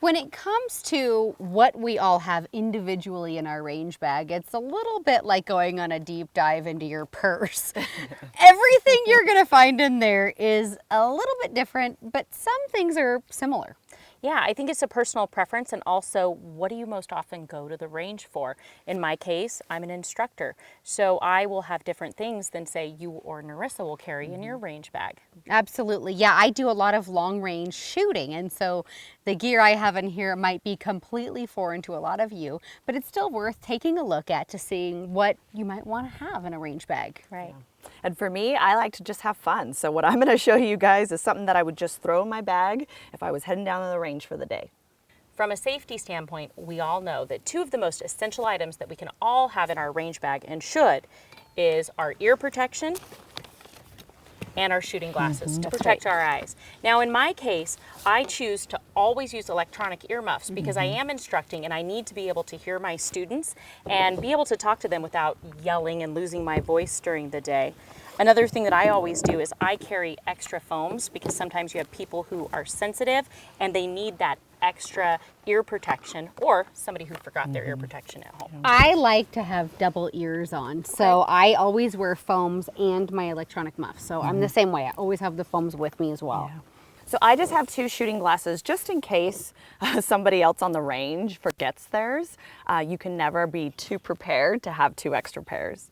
When it comes to what we all have individually in our range bag, it's a little bit like going on a deep dive into your purse. Everything you're going to find in there is a little bit different, but some things are similar. Yeah, I think it's a personal preference, and also what do you most often go to the range for? In my case, I'm an instructor, so I will have different things than say you or Norissa will carry in your range bag. Absolutely. Yeah, I do a lot of long range shooting, and so the gear I have in here might be completely foreign to a lot of you, but it's still worth taking a look at to seeing what you might want to have in a range bag. Right. Yeah. And for me, I like to just have fun. So what I'm going to show you guys is something that I would just throw in my bag if I was heading down to the range for the day. From a safety standpoint, we all know that two of the most essential items that we can all have in our range bag, and should, is our ear protection and our shooting glasses to protect our eyes. Now in my case, I choose to always use electronic earmuffs because I am instructing and I need to be able to hear my students and be able to talk to them without yelling and losing my voice during the day. Another thing that I always do is I carry extra foams because sometimes you have people who are sensitive and they need that extra ear protection, or somebody who forgot their ear protection at home. I like to have double ears on, so I always wear foams and my electronic muff. So I'm the same way. I always have the foams with me as well. Yeah. So I just have 2 shooting glasses just in case somebody else on the range forgets theirs. You can never be too prepared to have 2 extra pairs.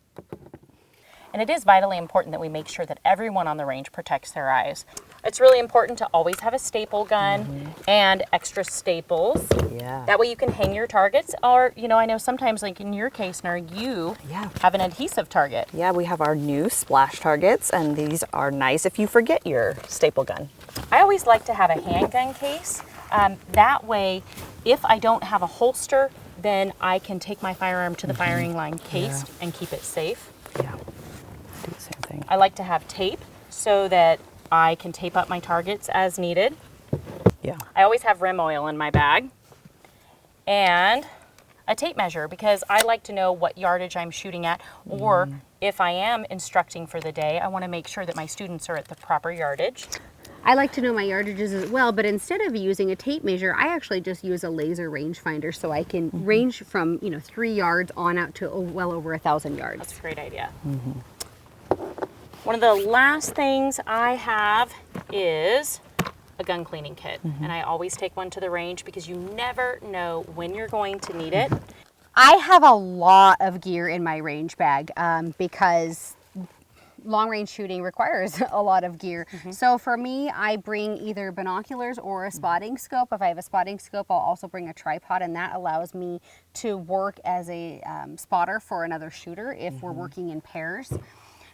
And it is vitally important that we make sure that everyone on the range protects their eyes. It's really important to always have a staple gun and extra staples. Yeah. That way you can hang your targets, or, you know, I know sometimes, like in your case, Nar, you have an adhesive target. Yeah, we have our new splash targets, and these are nice if you forget your staple gun. I always like to have a handgun case. That way, if I don't have a holster, then I can take my firearm to the firing line cased and keep it safe. Yeah, do the same thing. I like to have tape so that I can tape up my targets as needed. Yeah. I always have rim oil in my bag and a tape measure because I like to know what yardage I'm shooting at, or if I am instructing for the day, I want to make sure that my students are at the proper yardage. I like to know my yardages as well, but instead of using a tape measure, I actually just use a laser rangefinder so I can range from 3 yards on out to well over 1,000 yards. That's a great idea. One of the last things I have is a gun cleaning kit, and I always take one to the range because you never know when you're going to need it. I have a lot of gear in my range bag because long range shooting requires a lot of gear. So for me, I bring either binoculars or a spotting scope. If I have a spotting scope, I'll also bring a tripod, and that allows me to work as a spotter for another shooter if we're working in pairs.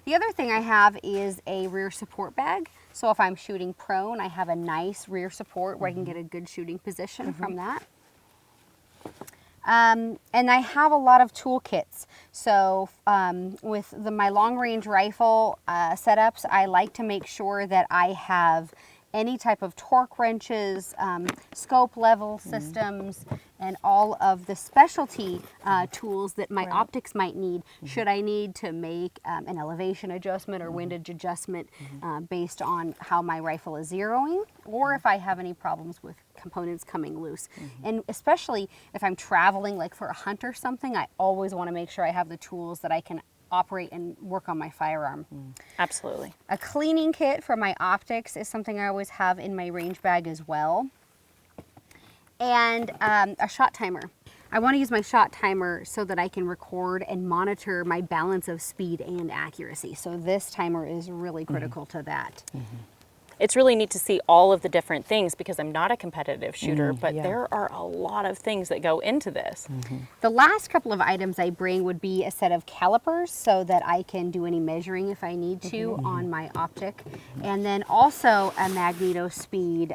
The other thing I have is a rear support bag. So if I'm shooting prone, I have a nice rear support where I can get a good shooting position from that. And I have a lot of toolkits. So with my long range rifle setups, I like to make sure that I have any type of torque wrenches, scope level systems, and all of the specialty tools that my optics might need should I need to make an elevation adjustment or windage adjustment based on how my rifle is zeroing, or if I have any problems with components coming loose. And especially if I'm traveling, like for a hunt or something, I always want to make sure I have the tools that I can operate and work on my firearm. Absolutely. A cleaning kit for my optics is something I always have in my range bag as well. And a shot timer. I want to use my shot timer so that I can record and monitor my balance of speed and accuracy. So this timer is really critical to that. It's really neat to see all of the different things because I'm not a competitive shooter, but there are a lot of things that go into this. The last couple of items I bring would be a set of calipers so that I can do any measuring if I need to on my optic. And then also a magneto speed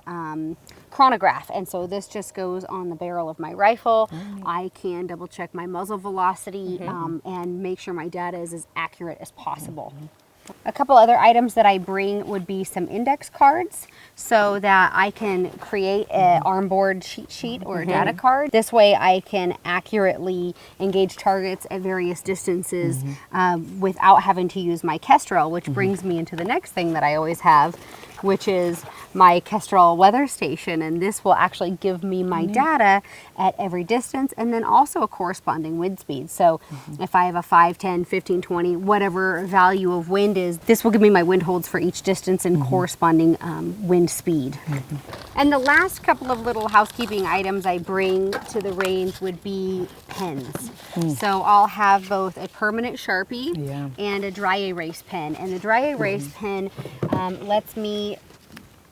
chronograph. And so this just goes on the barrel of my rifle. I can double check my muzzle velocity and make sure my data is as accurate as possible. A couple other items that I bring would be some index cards so that I can create an armboard cheat sheet or a data card. This way I can accurately engage targets at various distances without having to use my Kestrel, which brings me into the next thing that I always have, which is my Kestrel weather station, and this will actually give me my data at every distance and then also a corresponding wind speed. So if I have a 5, 10, 15, 20, whatever value of wind is, this will give me my wind holds for each distance and corresponding wind speed. And the last couple of little housekeeping items I bring to the range would be pens. So I'll have both a permanent Sharpie and a dry erase pen. And the dry erase pen lets me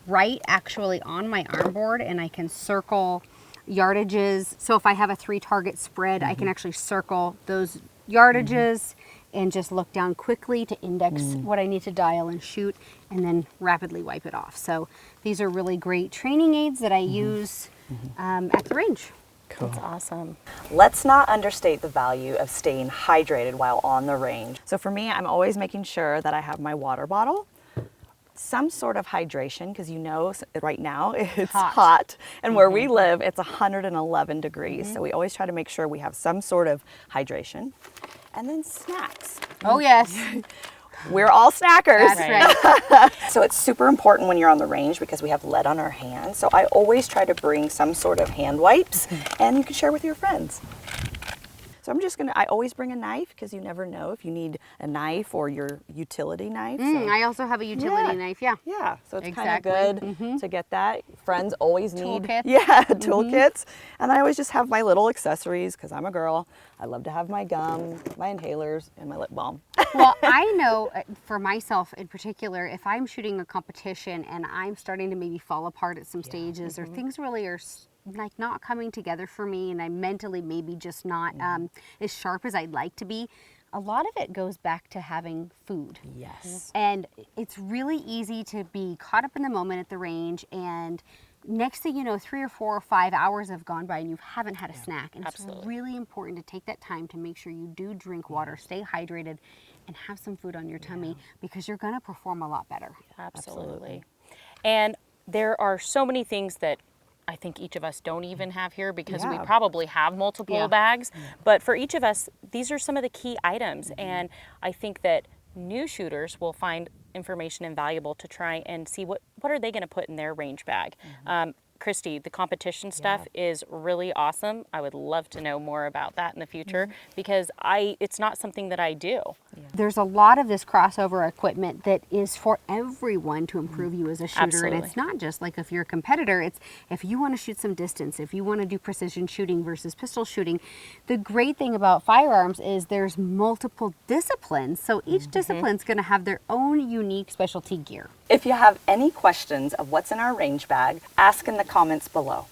write actually on my armboard, and I can circle yardages. So if I have a 3-target spread, I can actually circle those yardages and just look down quickly to index what I need to dial and shoot, and then rapidly wipe it off. So these are really great training aids that I use at the range. Cool. That's awesome. Let's not understate the value of staying hydrated while on the range. So for me, I'm always making sure that I have my water bottle, some sort of hydration, because you know right now it's hot. And where we live, it's 111 degrees. So we always try to make sure we have some sort of hydration. And then snacks. Oh yes. We're all snackers. That's right. So it's super important when you're on the range because we have lead on our hands. So I always try to bring some sort of hand wipes, and you can share with your friends. So I always bring a knife because you never know if you need a knife or your utility knife. So. I also have a utility knife, yeah. Yeah, so it's Exactly. kind of good to get that. Friends always need Toolkits. toolkits. And I always just have my little accessories because I'm a girl. I love to have my gum, my inhalers, and my lip balm. Well, I know for myself in particular, if I'm shooting a competition and I'm starting to maybe fall apart at some stages or things really are like not coming together for me and I'm mentally maybe just not as sharp as I'd like to be, a lot of it goes back to having food. Yes. And it's really easy to be caught up in the moment at the range, and next thing you know, 3 or 4 or 5 hours have gone by and you haven't had a snack. And it's really important to take that time to make sure you do drink water, stay hydrated, and have some food on your tummy because you're going to perform a lot better. Absolutely. And there are so many things that I think each of us don't even have here because we probably have multiple bags. But for each of us, these are some of the key items. And I think that new shooters will find information invaluable to try and see what are they going to put in their range bag. Kristy, the competition stuff is really awesome. I would love to know more about that in the future because it's not something that I do. There's a lot of this crossover equipment that is for everyone to improve you as a shooter. Absolutely. And it's not just like if you're a competitor, it's if you want to shoot some distance, if you want to do precision shooting versus pistol shooting. The great thing about firearms is there's multiple disciplines. So each discipline's going to have their own unique specialty gear. If you have any questions of what's in our range bag, ask in the comments below.